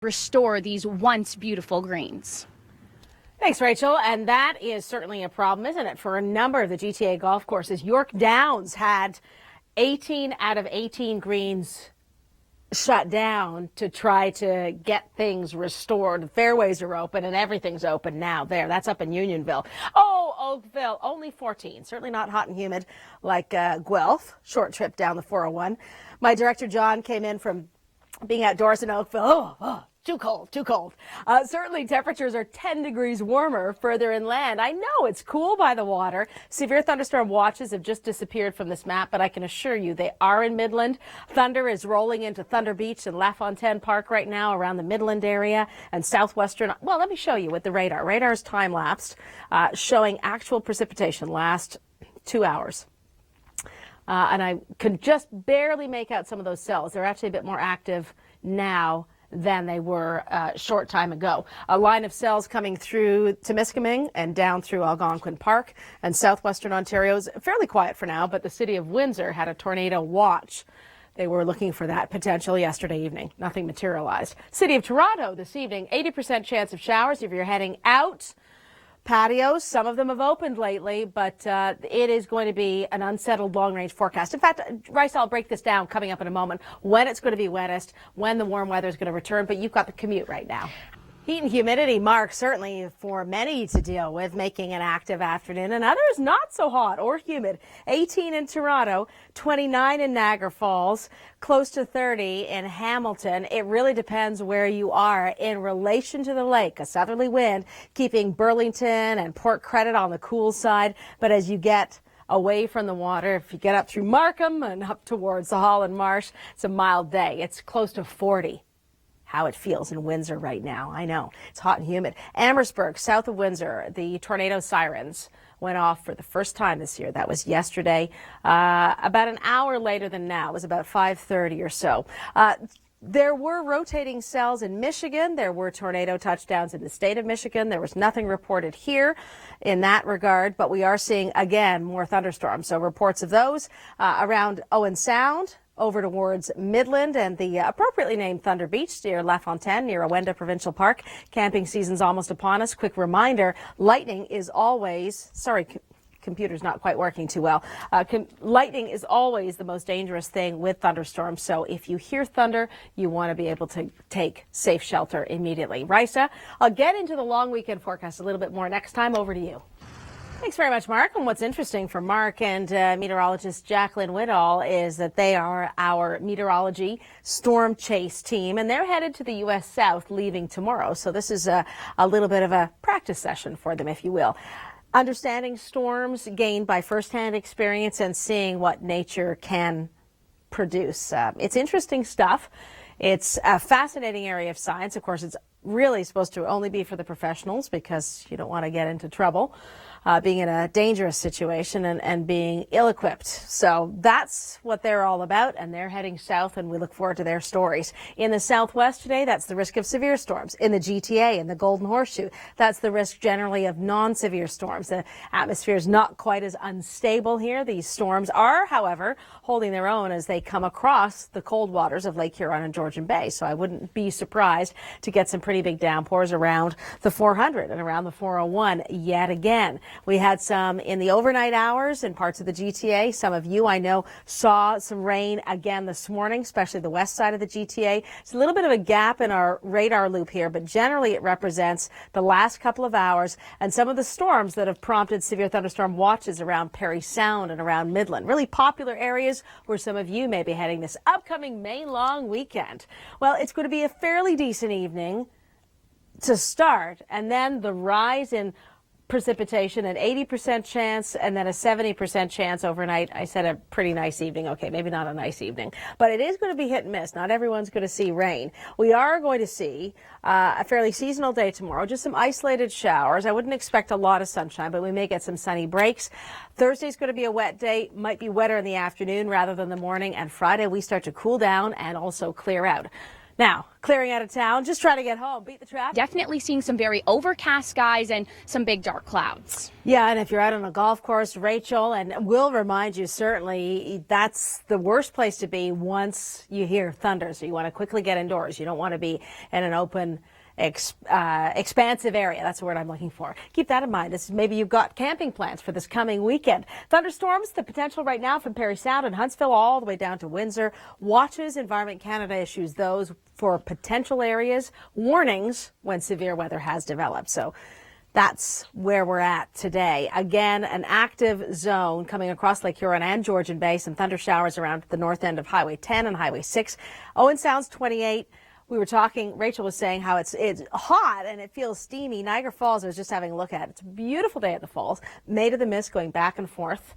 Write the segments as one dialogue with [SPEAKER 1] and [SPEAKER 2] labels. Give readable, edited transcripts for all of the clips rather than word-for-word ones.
[SPEAKER 1] restore these once beautiful greens.
[SPEAKER 2] Thanks, Rachel. And that is certainly a problem, isn't it, for a number of the GTA golf courses. York Downs had 18 out of 18 greens shut down to try to get things restored. The fairways are open and everything's open now. That's up in Unionville. Oh, Oakville, only 14. Certainly not hot and humid like Guelph. Short trip down the 401. My director, John, came in from being outdoors in Oakville. Too cold, too cold. Certainly temperatures are 10 degrees warmer further inland. I know it's cool by the water. Severe thunderstorm watches have just disappeared from this map, but I can assure you they are in Midland. Thunder is rolling into Thunder Beach and LaFontaine Park right now around the Midland area and southwestern. Well, let me show you with the radar. Radar is time-lapsed, showing actual precipitation last 2 hours. And I can just barely make out some of those cells. They're actually a bit more active now than they were a short time ago. A line of cells coming through Temiskaming and down through Algonquin Park and southwestern Ontario is fairly quiet for now, but the city of Windsor had a tornado watch. They were looking for that potential yesterday evening. Nothing materialized. City of Toronto this evening, 80% chance of showers if you're heading out. Patios, some of them have opened lately, but it is going to be an unsettled long-range forecast. In fact, Rice, I'll break this down coming up in a moment, when it's going to be wettest, when the warm weather is going to return, but you've got the commute right now. Heat and humidity, Mark, certainly for many to deal with, making an active afternoon, and others not so hot or humid. 18 in Toronto, 29 in Niagara Falls, close to 30 in Hamilton. It really depends where you are in relation to the lake. A southerly wind keeping Burlington and Port Credit on the cool side, but as you get away from the water, if you get up through Markham and up towards the Holland Marsh, it's a mild day. It's close to 40. How it feels in Windsor right now. I know it's hot and humid. Amherstburg, south of Windsor, the tornado sirens went off for the first time this year. That was yesterday, about an hour later than now. It was about 5:30 or so. There were rotating cells in Michigan. There were tornado touchdowns in the state of Michigan. There was nothing reported here in that regard, but we are seeing, again, more thunderstorms. So reports of those around Owen Sound, over towards Midland and the appropriately named Thunder Beach near LaFontaine, near Owenda Provincial Park. Camping season's almost upon us. Quick reminder, lightning is always, computer's not quite working too well. Lightning is always the most dangerous thing with thunderstorms. So if you hear thunder, you want to be able to take safe shelter immediately. Risa, I'll get into the long weekend forecast a little bit more next time. Over to you. Thanks very much, Mark. And what's interesting for Mark and meteorologist Jacqueline Whittall is that they are our meteorology storm chase team, and they're headed to the U.S. South, leaving tomorrow. So this is a little bit of a practice session for them, if you will. Understanding storms gained by firsthand experience and seeing what nature can produce. It's interesting stuff. It's a fascinating area of science. Of course, it's really supposed to only be for the professionals because you don't want to get into trouble. Being in a dangerous situation and being ill-equipped. So that's what they're all about, and they're heading south, and we look forward to their stories. In the Southwest today, that's the risk of severe storms. In the GTA, in the Golden Horseshoe, that's the risk generally of non-severe storms. The atmosphere is not quite as unstable here. These storms are, however, holding their own as they come across the cold waters of Lake Huron and Georgian Bay. So I wouldn't be surprised to get some pretty big downpours around the 400 and around the 401 yet again. We had some in the overnight hours in parts of the GTA. Some of you, I know, saw some rain again this morning, especially the west side of the GTA. It's a little bit of a gap in our radar loop here, but generally it represents the last couple of hours and some of the storms that have prompted severe thunderstorm watches around Parry Sound and around Midland. Really popular areas where some of you may be heading this upcoming May long weekend. Well, it's going to be a fairly decent evening to start, and then the rise in precipitation, an 80% chance, and then a 70% chance overnight. I said a pretty nice evening. Okay, maybe not a nice evening, but it is going to be hit and miss. Not everyone's going to see rain. We are going to see a fairly seasonal day tomorrow, just some isolated showers. I wouldn't expect a lot of sunshine, but we may get some sunny breaks. Thursday's going to be a wet day, might be wetter in the afternoon rather than the morning, and Friday we start to cool down and also clear out. Now, clearing out of town, just trying to get home, beat the traffic.
[SPEAKER 1] Definitely seeing some very overcast skies and some big dark clouds.
[SPEAKER 2] Yeah, and if you're out on a golf course, Rachel, and we'll remind you, certainly that's the worst place to be once you hear thunder. So you want to quickly get indoors. You don't want to be in an open, expansive area. That's the word I'm looking for. Keep that in mind. Maybe you've got camping plans for this coming weekend. Thunderstorms, the potential right now from Parry Sound and Huntsville all the way down to Windsor. Watches Environment Canada issues those for potential areas. Warnings when severe weather has developed. So that's where we're at today. Again, an active zone coming across Lake Huron and Georgian Bay. Some thunder showers around the north end of Highway 10 and Highway 6. Owen Sound's 28. We were talking, Rachel was saying how it's hot and it feels steamy. Niagara Falls, I was just having a look at. It's a beautiful day at the falls. Made of the mist going back and forth.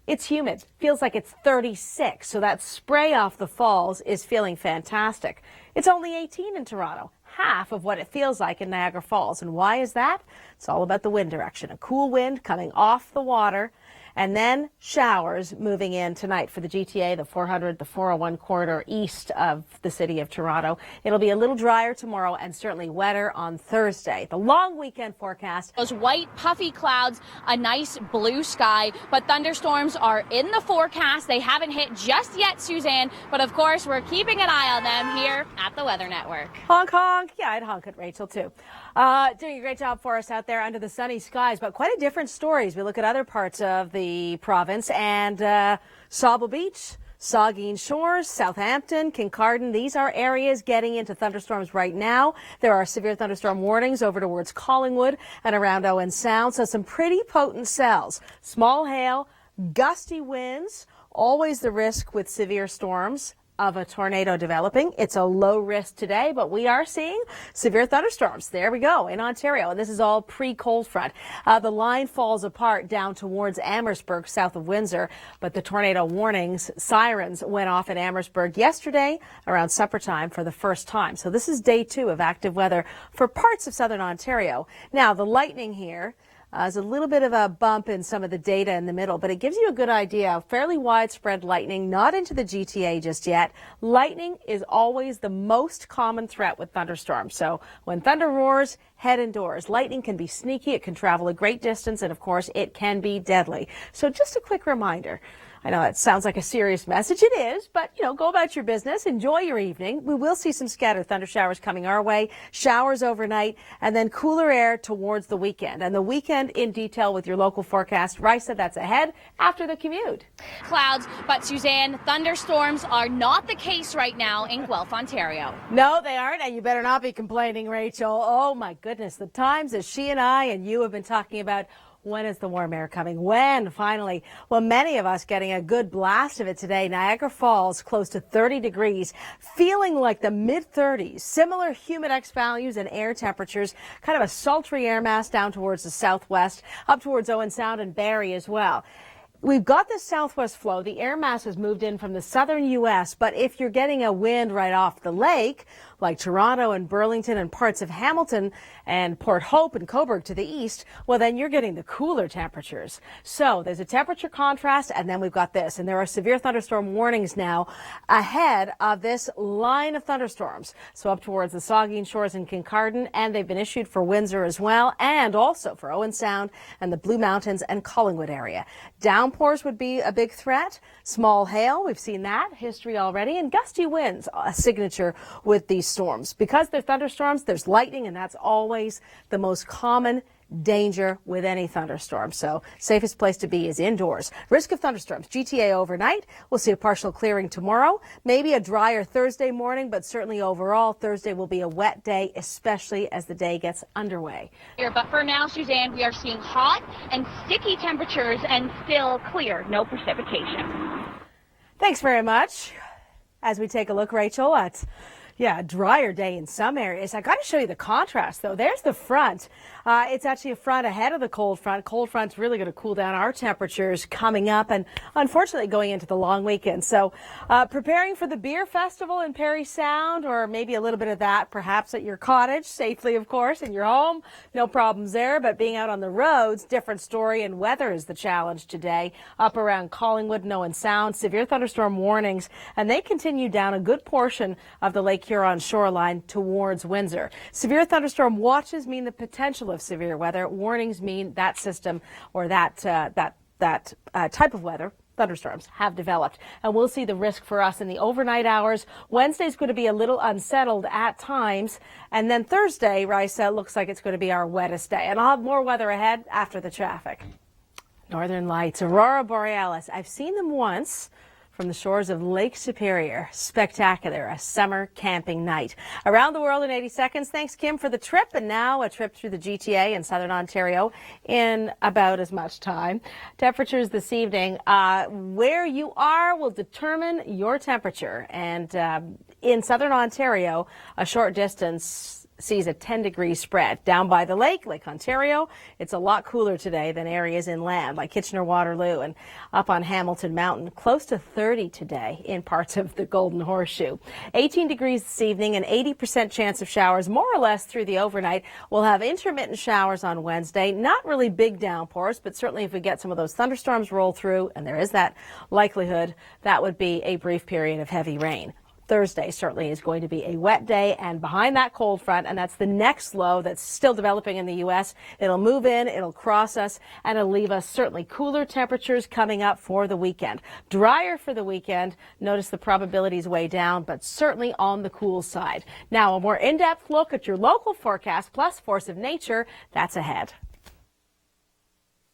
[SPEAKER 2] It's humid. Feels like it's 36. So that spray off the falls is feeling fantastic. It's only 18 in Toronto. Half of what it feels like in Niagara Falls. And why is that? It's all about the wind direction. A cool wind coming off the water. And then showers moving in tonight for the GTA, the 400, the 401 corridor east of the city of Toronto. It'll be a little drier tomorrow and certainly wetter on Thursday. The long weekend forecast.
[SPEAKER 1] Those white puffy clouds, a nice blue sky, but thunderstorms are in the forecast. They haven't hit just yet, Suzanne, but of course we're keeping an eye on them here at the Weather Network.
[SPEAKER 2] Honk, honk. Yeah, I'd honk at Rachel too. Doing a great job for us out there under the sunny skies, but quite a different stories. We look at other parts of the province and Sauble Beach, Saugeen Shores, Southampton, Kincardine. These are areas getting into thunderstorms right now. There are severe thunderstorm warnings over towards Collingwood and around Owen Sound. So some pretty potent cells. Small hail, gusty winds, always the risk with severe storms of a tornado developing. It's a low risk today, but we are seeing severe thunderstorms. There we go in Ontario. And this is all pre-cold front. The line falls apart down towards Amherstburg, south of Windsor. But the tornado warnings, sirens went off in Amherstburg yesterday around supper time for the first time. So this is day 2 of active weather for parts of southern Ontario. Now, the lightning here. There's a little bit of a bump in some of the data in the middle, but it gives you a good idea of fairly widespread lightning, not into the GTA just yet. Lightning is always the most common threat with thunderstorms. So when thunder roars, head indoors. Lightning can be sneaky. It can travel a great distance, and of course, it can be deadly. So just a quick reminder. I know it sounds like a serious message. It is, but, go about your business. Enjoy your evening. We will see some scattered thunder showers coming our way, showers overnight, and then cooler air towards the weekend. And the weekend in detail with your local forecast. Risa, that's ahead after the commute.
[SPEAKER 1] Clouds, but Suzanne, thunderstorms are not the case right now in Guelph, Ontario.
[SPEAKER 2] No, they aren't, and you better not be complaining, Rachel. Oh, my goodness, the times that she and I and you have been talking about. When is the warm air coming? When, finally? Well, many of us getting a good blast of it today. Niagara Falls, close to 30 degrees, feeling like the mid-30s. Similar humidex values and air temperatures, kind of a sultry air mass down towards the southwest, up towards Owen Sound and Barrie as well. We've got the southwest flow. The air mass has moved in from the southern U.S., but if you're getting a wind right off the lake, like Toronto and Burlington and parts of Hamilton and Port Hope and Cobourg to the east, well, then you're getting the cooler temperatures. So there's a temperature contrast, and then we've got this. And there are severe thunderstorm warnings now ahead of this line of thunderstorms. So up towards the Saugeen Shores and Kincardine, and they've been issued for Windsor as well, and also for Owen Sound and the Blue Mountains and Collingwood area. Downpours would be a big threat. Small hail, we've seen that history already, and gusty winds, a signature with these storms. Because they're thunderstorms, there's lightning, and that's always the most common danger with any thunderstorm. So safest place to be is indoors. Risk of thunderstorms, GTA overnight. We'll see a partial clearing tomorrow, maybe a drier Thursday morning, but certainly overall Thursday will be a wet day, especially as the day gets underway.
[SPEAKER 1] But for now, Suzanne, we are seeing hot and sticky temperatures and still clear, no precipitation.
[SPEAKER 2] Thanks very much. As we take a look, Rachel, at a drier day in some areas. I got to show you the contrast, though. There's the front. It's actually a front ahead of the cold front. Cold front's really going to cool down our temperatures coming up and unfortunately going into the long weekend. So preparing for the beer festival in Parry Sound, or maybe a little bit of that perhaps at your cottage, safely, of course, in your home. No problems there. But being out on the roads, different story, and weather is the challenge today. Up around Collingwood and Owen Sound, severe thunderstorm warnings, and they continue down a good portion of the Lake Huron shoreline towards Windsor. Severe thunderstorm watches mean the potential of severe weather. Warnings mean that system or that type of weather, thunderstorms, have developed. And we'll see the risk for us in the overnight hours. Wednesday's going to be a little unsettled at times. And then Thursday, Risa, looks like it's going to be our wettest day. And I'll have more weather ahead after the traffic. Northern Lights, Aurora Borealis. I've seen them once from the shores of Lake Superior. Spectacular, a summer camping night. Around the world in 80 seconds. Thanks, Kim, for the trip. And now a trip through the GTA in southern Ontario in about as much time. Temperatures this evening, where you are will determine your temperature. And in southern Ontario, a short distance sees a 10-degree spread. Down by the lake, Lake Ontario, it's a lot cooler today than areas inland like Kitchener-Waterloo, and up on Hamilton Mountain, close to 30 today in parts of the Golden Horseshoe. 18 degrees this evening, an 80% chance of showers more or less through the overnight. We'll have intermittent showers on Wednesday. Not really big downpours, but certainly if we get some of those thunderstorms roll through, and there is that likelihood, that would be a brief period of heavy rain. Thursday certainly is going to be a wet day, and behind that cold front, and that's the next low that's still developing in the U.S., it'll move in, it'll cross us, and it'll leave us certainly cooler temperatures coming up for the weekend. Drier for the weekend. Notice the probabilities way down, but certainly on the cool side. Now, a more in-depth look at your local forecast plus force of nature, that's ahead.